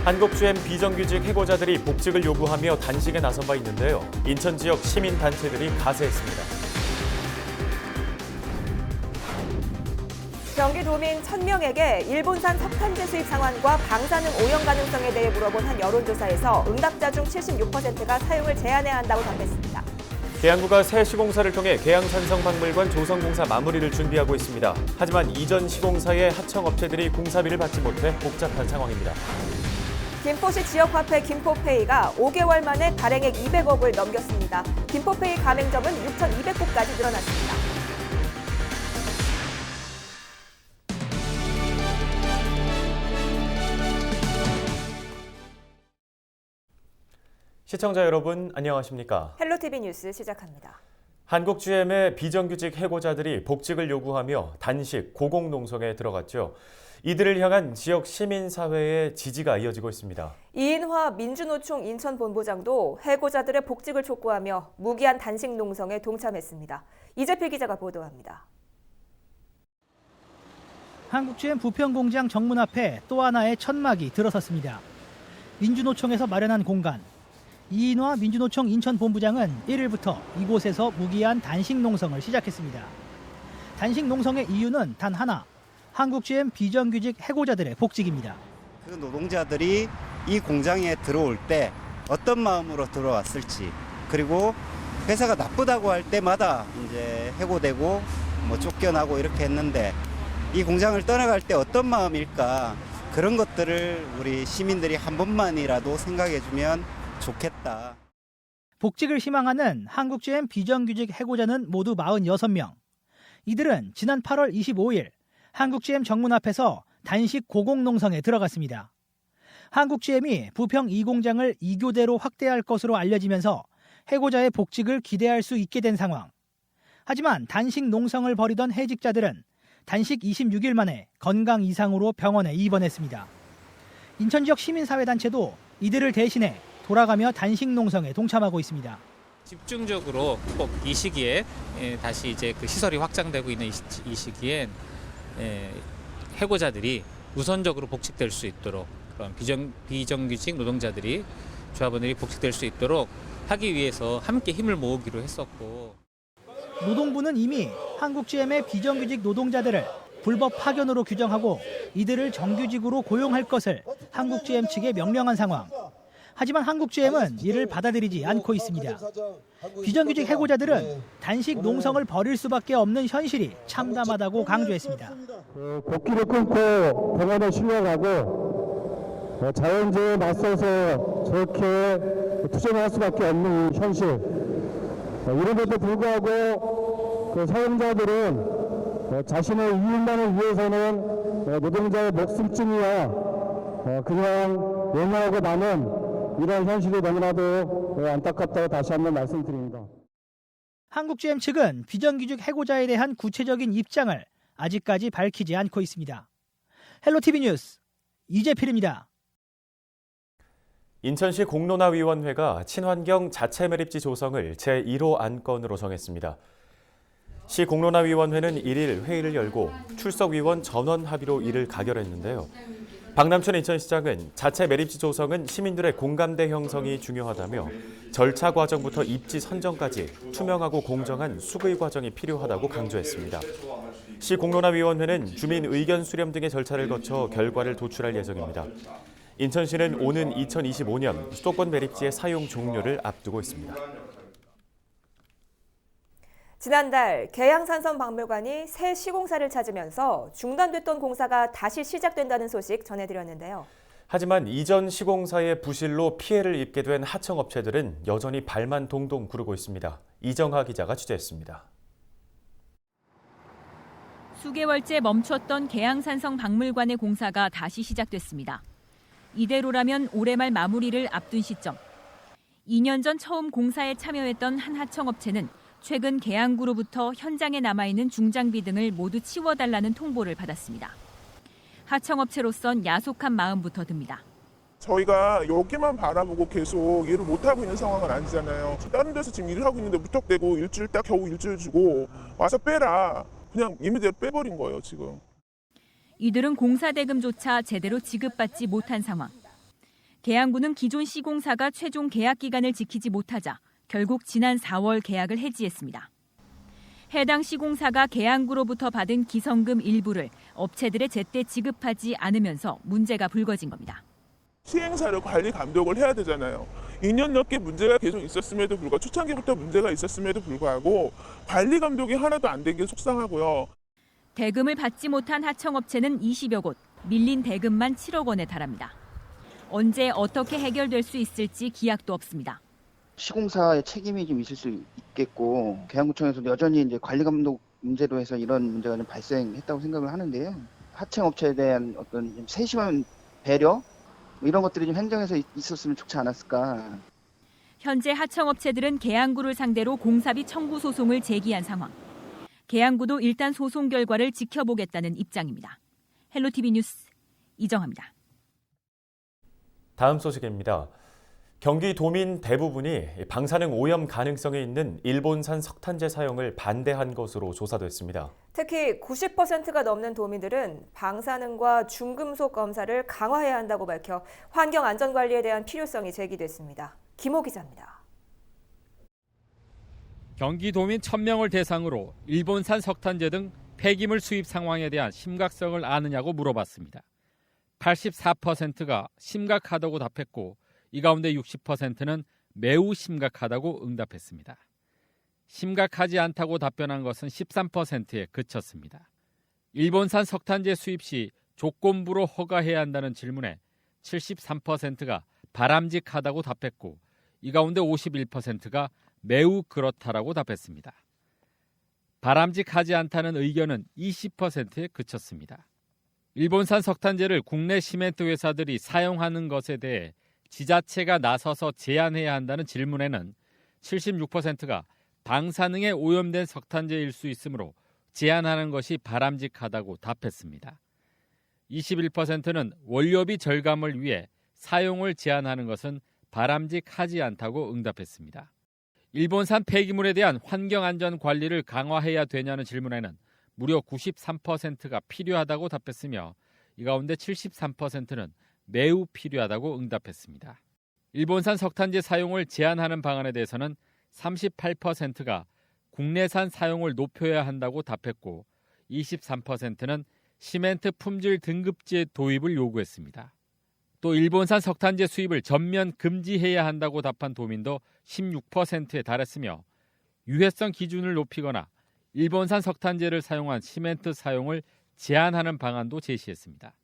한국GM 비정규직 해고자들이 복직을 요구하며 단식에 나선 바 있는데요. 인천 지역 시민단체들이 가세했습니다. 경기도민 1,000명에게 일본산 석탄재 수입 상황과 방사능 오염 가능성에 대해 물어본 한 여론조사에서 응답자 중 76%가 사용을 제한해야 한다고 답했습니다. 계양구가 새 시공사를 통해 계양산성박물관 조성공사 마무리를 준비하고 있습니다. 하지만 이전 시공사의 하청업체들이 공사비를 받지 못해 복잡한 상황입니다. 김포시 지역화폐 김포페이가 5개월 만에 발행액 200억을 넘겼습니다. 김포페이 가맹점은 6,200곳까지 늘어났습니다. 시청자 여러분, 안녕하십니까? 헬로티비 뉴스 시작합니다. 한국GM의 비정규직 해고자들이 복직을 요구하며 단식, 고공농성에 들어갔죠. 이들을 향한 지역 시민사회의 지지가 이어지고 있습니다. 이인화 민주노총 인천본부장도 해고자들의 복직을 촉구하며 무기한 단식 농성에 동참했습니다. 이재필 기자가 보도합니다. 한국GM 부평공장 정문 앞에 또 하나의 천막이 들어섰습니다. 민주노총에서 마련한 공간. 이인화 민주노총 인천본부장은 1일부터 이곳에서 무기한 단식 농성을 시작했습니다. 단식 농성의 이유는 단 하나. 한국GM 비정규직 해고자들의 복직입니다. 그 노동자들이 이 공장에 들어올 때 어떤 마음으로 들어왔을지, 그리고 회사가 나쁘다고 할 때마다 이제 해고되고 쫓겨나고 이렇게 했는데 이 공장을 떠나갈 때 어떤 마음일까, 그런 것들을 우리 시민들이 한 번만이라도 생각해주면 좋겠다. 복직을 희망하는 한국GM 비정규직 해고자는 모두 46명. 이들은 지난 8월 25일 한국GM 정문 앞에서 단식 고공농성에 들어갔습니다. 한국GM이 부평 2공장을 2교대로 확대할 것으로 알려지면서 해고자의 복직을 기대할 수 있게 된 상황. 하지만 단식 농성을 벌이던 해직자들은 단식 26일 만에 건강 이상으로 병원에 입원했습니다. 인천 지역 시민사회단체도 이들을 대신해 돌아가며 단식 농성에 동참하고 있습니다. 집중적으로 꼭 이 시기에 다시 이제 그 시설이 확장되고 있는 이 시기엔 해고자들이 우선적으로 복직될 수 있도록, 그런 비정규직 노동자들이, 조합원들이 복직될 수 있도록 하기 위해서 함께 힘을 모으기로 했었고, 노동부는 이미 한국GM의 비정규직 노동자들을 불법 파견으로 규정하고 이들을 정규직으로 고용할 것을 한국GM 측에 명령한 상황. 하지만 한국GM은 이를 받아들이지 않고 있습니다. 비정규직 해고자들은 단식 농성을 벌일 수밖에 없는 현실이 참담하다고 강조했습니다. 복귀를 끊고 병원에 실려가고 자연재해에 맞서서 저렇게 투쟁할 수밖에 없는 현실. 이런데도 불구하고 그 사용자들은 자신의 이익만을 위해서는 노동자의 목숨증이야 그냥 외면하고 마는 이런 현실이 너무나도 안타깝다고 다시 한번 말씀드립니다. 한국GM 측은 비정규직 해고자에 대한 구체적인 입장을 아직까지 밝히지 않고 있습니다. 헬로티비 뉴스 이재필입니다. 인천시 공론화위원회가 친환경 자체 매립지 조성을 제1호 안건으로 정했습니다. 시 공론화위원회는 1일 회의를 열고 출석위원 전원 합의로 이를 가결했는데요. 박남춘 인천시장은 자체 매립지 조성은 시민들의 공감대 형성이 중요하다며 절차 과정부터 입지 선정까지 투명하고 공정한 수의 과정이 필요하다고 강조했습니다. 시 공론화위원회는 주민 의견 수렴 등의 절차를 거쳐 결과를 도출할 예정입니다. 인천시는 오는 2025년 수도권 매립지의 사용 종료를 앞두고 있습니다. 지난달 계양산성박물관이 새 시공사를 찾으면서 중단됐던 공사가 다시 시작된다는 소식 전해드렸는데요. 하지만 이전 시공사의 부실로 피해를 입게 된 하청업체들은 여전히 발만 동동 구르고 있습니다. 이정하 기자가 취재했습니다. 수개월째 멈췄던 계양산성박물관의 공사가 다시 시작됐습니다. 이대로라면 올해 말 마무리를 앞둔 시점. 2년 전 처음 공사에 참여했던 한 하청업체는 최근 계양구로부터 현장에 남아있는 중장비 등을 모두 치워달라는 통보를 받았습니다. 하청업체로선 야속한 마음부터 듭니다. 저희가 여기만 바라보고 계속 일을 못하고 있는 상황은 아니잖아요. 다른 데서 지금 일을 하고 있는데 무턱대고 일주일 딱 겨우 일주일 주고 와서 빼라. 그냥 임의대로 빼버린 거예요, 지금. 이들은 공사 대금조차 제대로 지급받지 못한 상황. 계양구는 기존 시공사가 최종 계약 기간을 지키지 못하자 결국 지난 4월 계약을 해지했습니다. 해당 시공사가 계양구로부터 받은 기성금 일부를 업체들에 제때 지급하지 않으면서 문제가 불거진 겁니다. 시행사를 관리 감독을 해야 되잖아요. 2년 넘게 문제가 계속 있었음에도 불구하고 초창기부터 문제가 있었음에도 불구하고 관리 감독이 하나도 안 된 게 속상하고요. 대금을 받지 못한 하청업체는 20여 곳, 밀린 대금만 7억 원에 달합니다. 언제 어떻게 해결될 수 있을지 기약도 없습니다. 시공사의 책임이 좀 있을 수 있겠고 계양구청에서도 여전히 이제 관리 감독 문제로 해서 이런 문제가 좀 발생했다고 생각을 하는데요. 하청업체에 대한 어떤 좀 세심한 배려 이런 것들이 좀 행정에서 있었으면 좋지 않았을까. 현재 하청업체들은 계양구를 상대로 공사비 청구 소송을 제기한 상황. 계양구도 일단 소송 결과를 지켜보겠다는 입장입니다. 헬로티비 뉴스 이정화입니다. 다음 소식입니다. 경기 도민 대부분이 방사능 오염 가능성이 있는 일본산 석탄재 사용을 반대한 것으로 조사됐습니다. 특히 90%가 넘는 도민들은 방사능과 중금속 검사를 강화해야 한다고 밝혀 환경 안전 관리에 대한 필요성이 제기됐습니다. 김호 기자입니다. 경기도민 1000명을 대상으로 일본산 석탄재 등 폐기물 수입 상황에 대한 심각성을 아느냐고 물어봤습니다. 84%가 심각하다고 답했고 이 가운데 60%는 매우 심각하다고 응답했습니다. 심각하지 않다고 답변한 것은 13%에 그쳤습니다. 일본산 석탄재 수입 시 조건부로 허가해야 한다는 질문에 73%가 바람직하다고 답했고 이 가운데 51%가 매우 그렇다라고 답했습니다. 바람직하지 않다는 의견은 20%에 그쳤습니다. 일본산 석탄재를 국내 시멘트 회사들이 사용하는 것에 대해 지자체가 나서서 제한해야 한다는 질문에는 76%가 방사능에 오염된 석탄재일 수 있으므로 제한하는 것이 바람직하다고 답했습니다. 21%는 원료비 절감을 위해 사용을 제한하는 것은 바람직하지 않다고 응답했습니다. 일본산 폐기물에 대한 환경안전 관리를 강화해야 되냐는 질문에는 무려 93%가 필요하다고 답했으며 이 가운데 73%는 매우 필요하다고 응답했습니다. 일본산 석탄재 사용을 제한하는 방안에 대해서는 38%가 국내산 사용을 높여야 한다고 답했고 23%는 시멘트 품질 등급제 도입을 요구했습니다. 또 일본산 석탄재 수입을 전면 금지해야 한다고 답한 도민도 16%에 달했으며 유해성 기준을 높이거나 일본산 석탄재를 사용한 시멘트 사용을 제한하는 방안도 제시했습니다.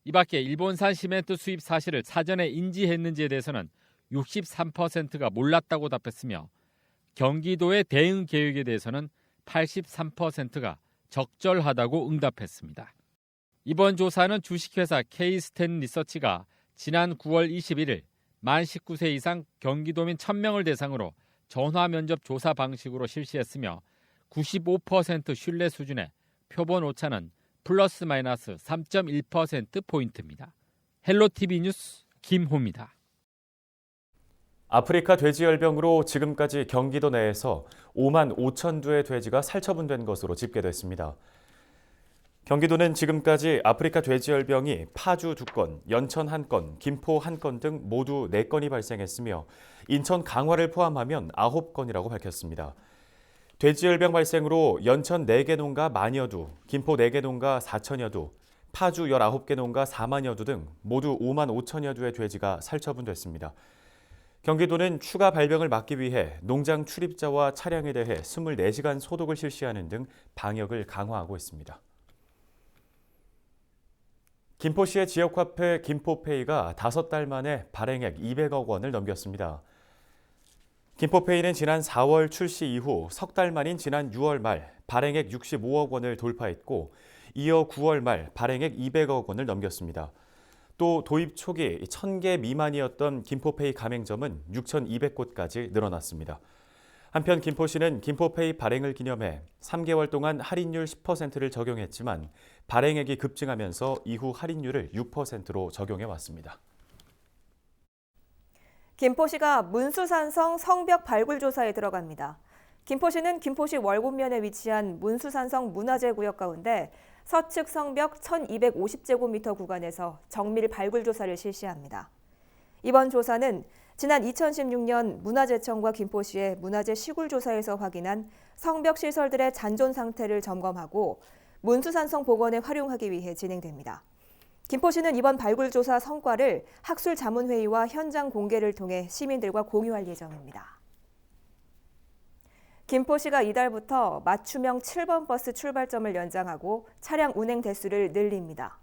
이 밖에 일본산 시멘트 수입 사실을 사전에 인지했는지에 대해서는 63%가 몰랐다고 답했으며 경기도의 대응 계획에 대해서는 83%가 적절하다고 응답했습니다. 이번 조사는 주식회사 K-스텐 리서치가 지난 9월 21일 만 19세 이상 경기도민 1000명을 대상으로 전화 면접 조사 방식으로 실시했으며 95% 신뢰 수준의 표본 오차는 플러스 마이너스 3.1%포인트입니다. 헬로티비 뉴스 김호입니다. 아프리카 돼지열병으로 지금까지 경기도 내에서 5만 5천 두의 돼지가 살처분된 것으로 집계됐습니다. 경기도는 지금까지 아프리카 돼지열병이 파주 2건, 연천 1건, 김포 1건 등 모두 4건이 발생했으며 인천 강화를 포함하면 9건이라고 밝혔습니다. 돼지열병 발생으로 연천 4개 농가 10,000여 두, 김포 4개 농가 4,000여 두, 파주 19개 농가 40,000여 두 등 모두 5만 5천여 두의 돼지가 살처분됐습니다. 경기도는 추가 발병을 막기 위해 농장 출입자와 차량에 대해 24시간 소독을 실시하는 등 방역을 강화하고 있습니다. 김포시의 지역화폐 김포페이가 5달 만에 발행액 200억 원을 넘겼습니다. 김포페이는 지난 4월 출시 이후 석 달 만인 지난 6월 말 발행액 65억 원을 돌파했고 이어 9월 말 발행액 200억 원을 넘겼습니다. 또 도입 초기 1,000개 미만이었던 김포페이 가맹점은 6,200곳까지 늘어났습니다. 한편 김포시는 김포페이 발행을 기념해 3개월 동안 할인율 10%를 적용했지만 발행액이 급증하면서 이후 할인율을 6%로 적용해 왔습니다. 김포시가 문수산성 성벽 발굴 조사에 들어갑니다. 김포시는 김포시 월곶면에 위치한 문수산성 문화재구역 가운데 서측 성벽 1,250제곱미터 구간에서 정밀 발굴 조사를 실시합니다. 이번 조사는 지난 2016년 문화재청과 김포시의 문화재 시굴조사에서 확인한 성벽 시설들의 잔존 상태를 점검하고 문수산성 복원에 활용하기 위해 진행됩니다. 김포시는 이번 발굴조사 성과를 학술자문회의와 현장 공개를 통해 시민들과 공유할 예정입니다. 김포시가 이달부터 맞춤형 7번 버스 출발점을 연장하고 차량 운행 대수를 늘립니다.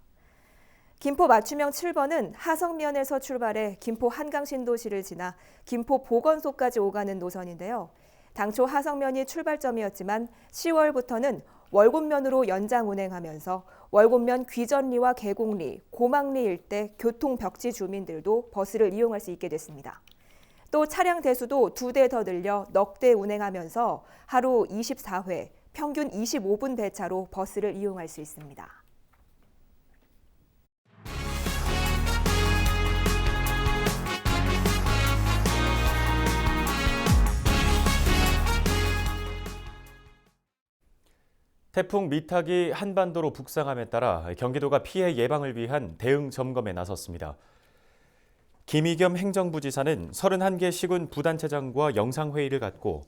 김포 맞춤형 7번은 하성면에서 출발해 김포 한강신도시를 지나 김포 보건소까지 오가는 노선인데요. 당초 하성면이 출발점이었지만 10월부터는 월곶면으로 연장 운행하면서 월곶면 귀전리와 계곡리, 고막리 일대 교통벽지 주민들도 버스를 이용할 수 있게 됐습니다. 또 차량 대수도 2대 더 늘려 넉 대 운행하면서 하루 24회, 평균 25분 배차로 버스를 이용할 수 있습니다. 태풍 미탁이 한반도로 북상함에 따라 경기도가 피해 예방을 위한 대응 점검에 나섰습니다. 김의겸 행정부지사는 31개 시군 부단체장과 영상회의를 갖고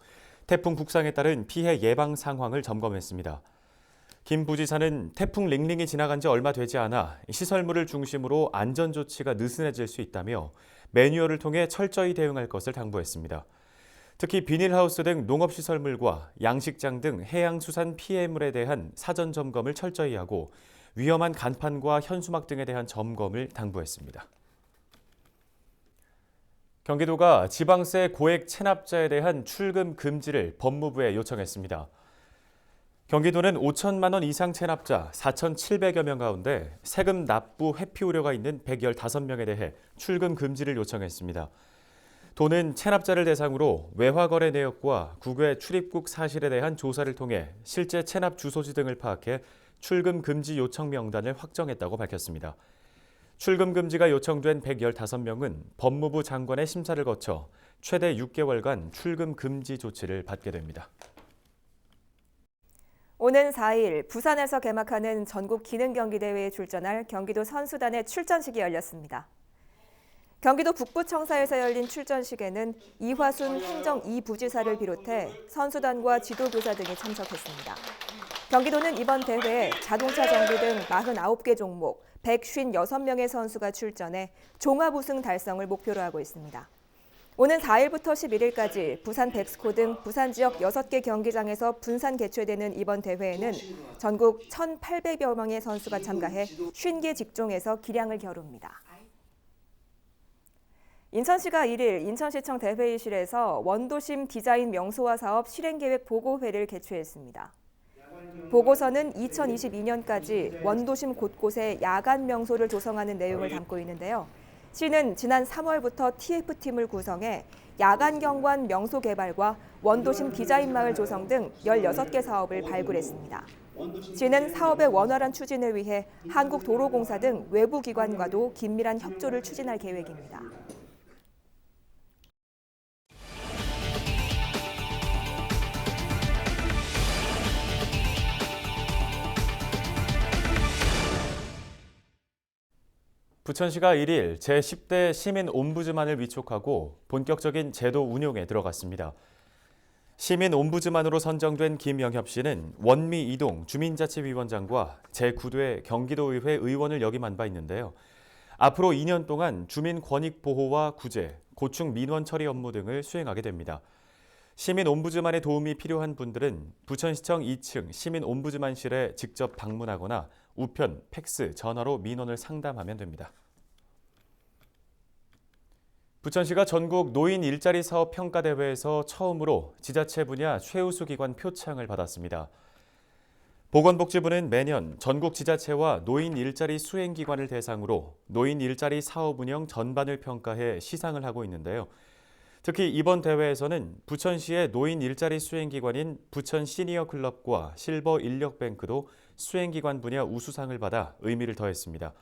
태풍 북상에 따른 피해 예방 상황을 점검했습니다. 김 부지사는 태풍 링링이 지나간 지 얼마 되지 않아 시설물을 중심으로 안전조치가 느슨해질 수 있다며 매뉴얼을 통해 철저히 대응할 것을 당부했습니다. 특히 비닐하우스 등 농업시설물과 양식장 등 해양수산 피해물에 대한 사전 점검을 철저히 하고 위험한 간판과 현수막 등에 대한 점검을 당부했습니다. 경기도가 지방세 고액 체납자에 대한 출금 금지를 법무부에 요청했습니다. 경기도는 5천만 원 이상 체납자 4,700여 명 가운데 세금 납부 회피 우려가 있는 115명에 대해 출금 금지를 요청했습니다. 도는 체납자를 대상으로 외화거래 내역과 국외 출입국 사실에 대한 조사를 통해 실제 체납 주소지 등을 파악해 출금 금지 요청 명단을 확정했다고 밝혔습니다. 출금 금지가 요청된 115명은 법무부 장관의 심사를 거쳐 최대 6개월간 출금 금지 조치를 받게 됩니다. 오는 4일 부산에서 개막하는 전국 기능경기대회에 출전할 경기도 선수단의 출전식이 열렸습니다. 경기도 북부청사에서 열린 출전식에는 이화순 행정 2부지사를 비롯해 선수단과 지도교사 등이 참석했습니다. 경기도는 이번 대회에 자동차 정비 등 49개 종목 156명의 선수가 출전해 종합 우승 달성을 목표로 하고 있습니다. 오는 4일부터 11일까지 부산 백스코 등 부산 지역 6개 경기장에서 분산 개최되는 이번 대회에는 전국 1,800여 명의 선수가 참가해 50개 직종에서 기량을 겨룹니다. 인천시가 1일 인천시청 대회의실에서 원도심 디자인 명소화 사업 실행계획 보고회를 개최했습니다. 보고서는 2022년까지 원도심 곳곳에 야간 명소를 조성하는 내용을 담고 있는데요. 시는 지난 3월부터 TF팀을 구성해 야간 경관 명소 개발과 원도심 디자인 마을 조성 등 16개 사업을 발굴했습니다. 시는 사업의 원활한 추진을 위해 한국도로공사 등 외부 기관과도 긴밀한 협조를 추진할 계획입니다. 부천시가 1일 제10대 시민옴부즈만을 위촉하고 본격적인 제도 운용에 들어갔습니다. 시민옴부즈만으로 선정된 김영협 씨는 원미 이동 주민자치위원장과 제9대 경기도의회 의원을 역임한 바 있는데요. 앞으로 2년 동안 주민 권익 보호와 구제, 고충 민원 처리 업무 등을 수행하게 됩니다. 시민옴부즈만의 도움이 필요한 분들은 부천시청 2층 시민옴부즈만실에 직접 방문하거나 우편, 팩스, 전화로 민원을 상담하면 됩니다. 부천시가 전국 노인 일자리 사업 평가대회에서 처음으로 지자체 분야 최우수 기관 표창을 받았습니다. 보건복지부는 매년 전국 지자체와 노인 일자리 수행기관을 대상으로 노인 일자리 사업 운영 전반을 평가해 시상을 하고 있는데요. 특히 이번 대회에서는 부천시의 노인 일자리 수행기관인 부천 시니어 클럽과 실버 인력뱅크도 수행기관 분야 우수상을 받아 의미를 더했습니다.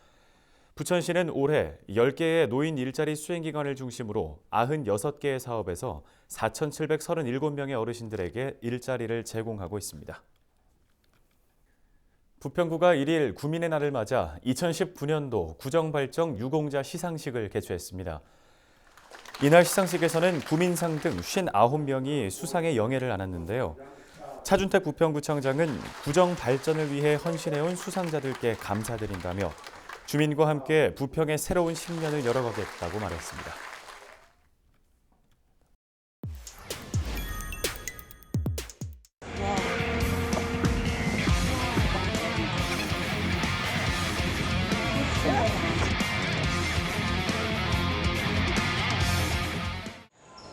부천시는 올해 10개의 노인 일자리 수행기관을 중심으로 96개의 사업에서 4,737명의 어르신들에게 일자리를 제공하고 있습니다. 부평구가 1일 구민의 날을 맞아 2019년도 구정발정 유공자 시상식을 개최했습니다. 이날 시상식에서는 구민상 등 59명이 수상의 영예를 안았는데요. 차준택 부평구청장은 구정 발전을 위해 헌신해온 수상자들께 감사드린다며 주민과 함께 부평의 새로운 10년을 열어가겠다고 말했습니다.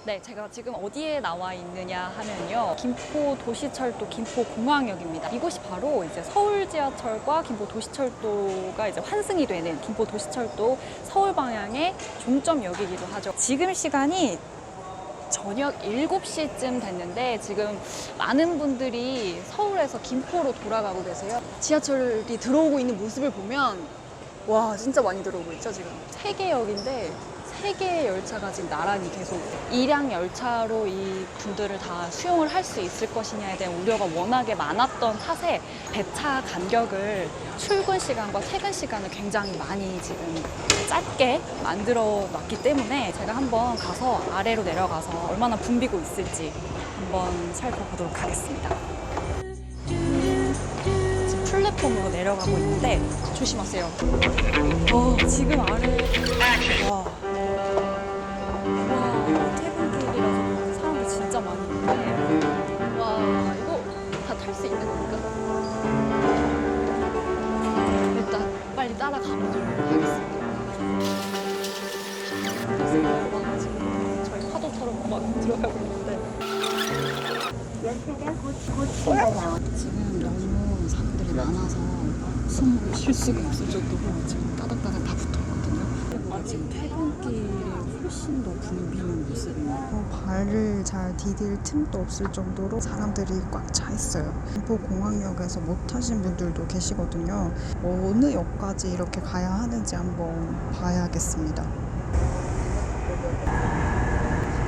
네, 제가 지금 어디에 나와 있느냐 하면요. 김포 도시철도 김포공항역입니다. 이곳이 바로 이제 서울 지하철과 김포 도시철도가 이제 환승이 되는 김포 도시철도 서울 방향의 종점역이기도 하죠. 지금 시간이 저녁 7시쯤 됐는데 지금 많은 분들이 서울에서 김포로 돌아가고 계세요. 지하철이 들어오고 있는 모습을 보면 와, 진짜 많이 들어오고 있죠, 지금. 3개 역인데 3개의 열차가 지금 나란히 계속 일양 열차로 이 분들을 다 수용을 할 수 있을 것이냐에 대한 우려가 워낙에 많았던 탓에 배차 간격을 출근 시간과 퇴근 시간을 굉장히 많이 지금 짧게 만들어 놨기 때문에 제가 한번 가서 아래로 내려가서 얼마나 붐비고 있을지 한번 살펴보도록 하겠습니다. 지금 플랫폼으로 내려가고 있는데 조심하세요. 지금 아래 퇴근길이라서 사람들 진짜 많이 있는데 와, 이거 다 탈 수 있는 건가? 일단 빨리 따라가 보도록 하겠습니다. 지금 저희 파도처럼 막 들어가고 있는데 지금 너무 사람들이 많아서 숨을 쉴 수가 없을 정도로 지금 따닥따닥 다 붙어있거든요. 지금 퇴근길에 훨씬 더 붐비는 모습입니다. 발을 잘 디딜 틈도 없을 정도로 사람들이 꽉 차 있어요. 김포 공항역에서 못 타신 분들도 계시거든요. 어느 역까지 이렇게 가야 하는지 한번 봐야겠습니다.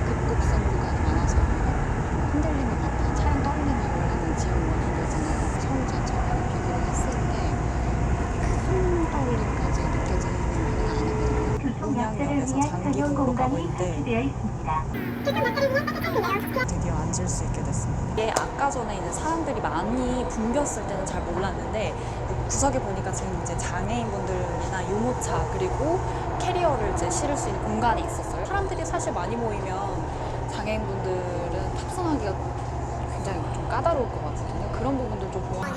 급급성 구간이 많아서 흔들리는 것 같아요. 차량 떨어지는 원래는 지역 원인이잖아요. 서울 자체랑 비교를 했을 때 큰 떨림까지 느껴지는 부분은 아니거든요. 공항역에서 장기 공로가고 있는데 드디어 앉을 수 있게 됐습니다. 이게 아까 전에 이제 사람들이 많이 붐볐을 때는 잘 몰랐는데 구석에 보니까 지금 이제 장애인분들이나 유모차 그리고 캐리어를 이제 실을 수 있는 공간이 있었어요. 사람들이 사실 많이 모이면 장애인분들은 탑승하기가 굉장히 좀 까다로울 것 같거든요. 그런 부분들 좀 보완.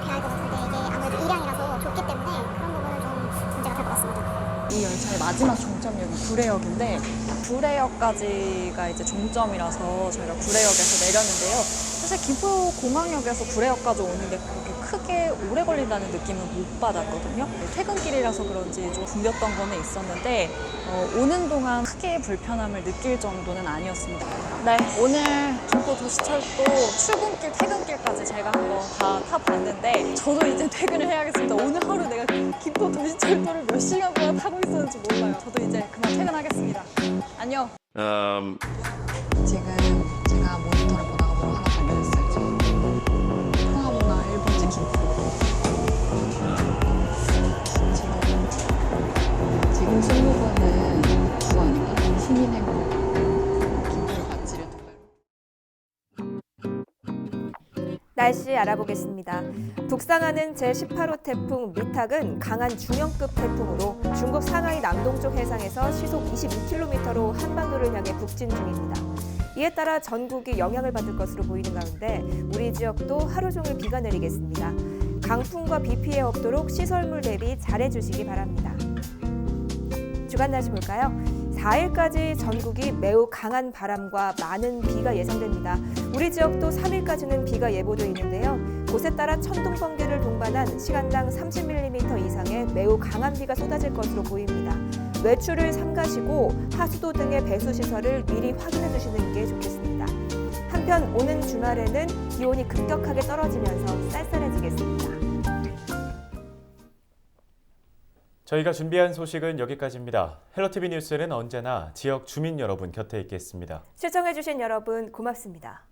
대할 것 같은데 이게 아무래도 일양이라서 좁기 때문에 그런 부분은 좀 문제가 될 것 같습니다. 이 열차의 마지막 종점역이 구례역인데 구례역까지가 이제 종점이라서 저희가 구례역에서 내렸는데요. 사실 김포공항역에서 구례역까지 오는데 그렇게 크게 오래 걸린다는 느낌은 못 받았거든요. 퇴근길이라서 그런지 좀 붐볐던 거는 있었는데 오는 동안 크게 불편함을 느낄 정도는 아니었습니다. 네, 오늘 김포 도시철도 출근길, 퇴근길까지 제가 한번 다 타봤는데 저도 이제 퇴근을 해야겠습니다. 오늘 하루 내가 김포 도시철도를 몇 시간 동안 타고 있었는지 몰라요. 저도 이제 그만 퇴근하겠습니다. 안녕. 지금 제가 모니터를 보다가 뭐 하나 발견했어요. 지금 통화번호가 1번지 김포. 지금 승무원은 그거 아닌가? 시민행보 김포를 반지를 날씨 알아보겠습니다. 북상하는 제18호 태풍 미탁은 강한 중형급 태풍으로 중국 상하이 남동쪽 해상에서 시속 22km로 한반도를 향해 북진 중입니다. 이에 따라 전국이 영향을 받을 것으로 보이는 가운데 우리 지역도 하루 종일 비가 내리겠습니다. 강풍과 비 피해 없도록 시설물 대비 잘해주시기 바랍니다. 주간 날씨 볼까요? 4일까지 전국이 매우 강한 바람과 많은 비가 예상됩니다. 우리 지역도 3일까지는 비가 예보돼 있는데요. 곳에 따라 천둥, 번개를 동반한 시간당 30mm 이상의 매우 강한 비가 쏟아질 것으로 보입니다. 외출을 삼가시고 하수도 등의 배수시설을 미리 확인해 두시는 게 좋겠습니다. 한편 오는 주말에는 기온이 급격하게 떨어지면서 쌀쌀해지겠습니다. 저희가 준비한 소식은 여기까지입니다. 헬로티비 뉴스는 언제나 지역 주민 여러분 곁에 있겠습니다. 시청해주신 여러분 고맙습니다.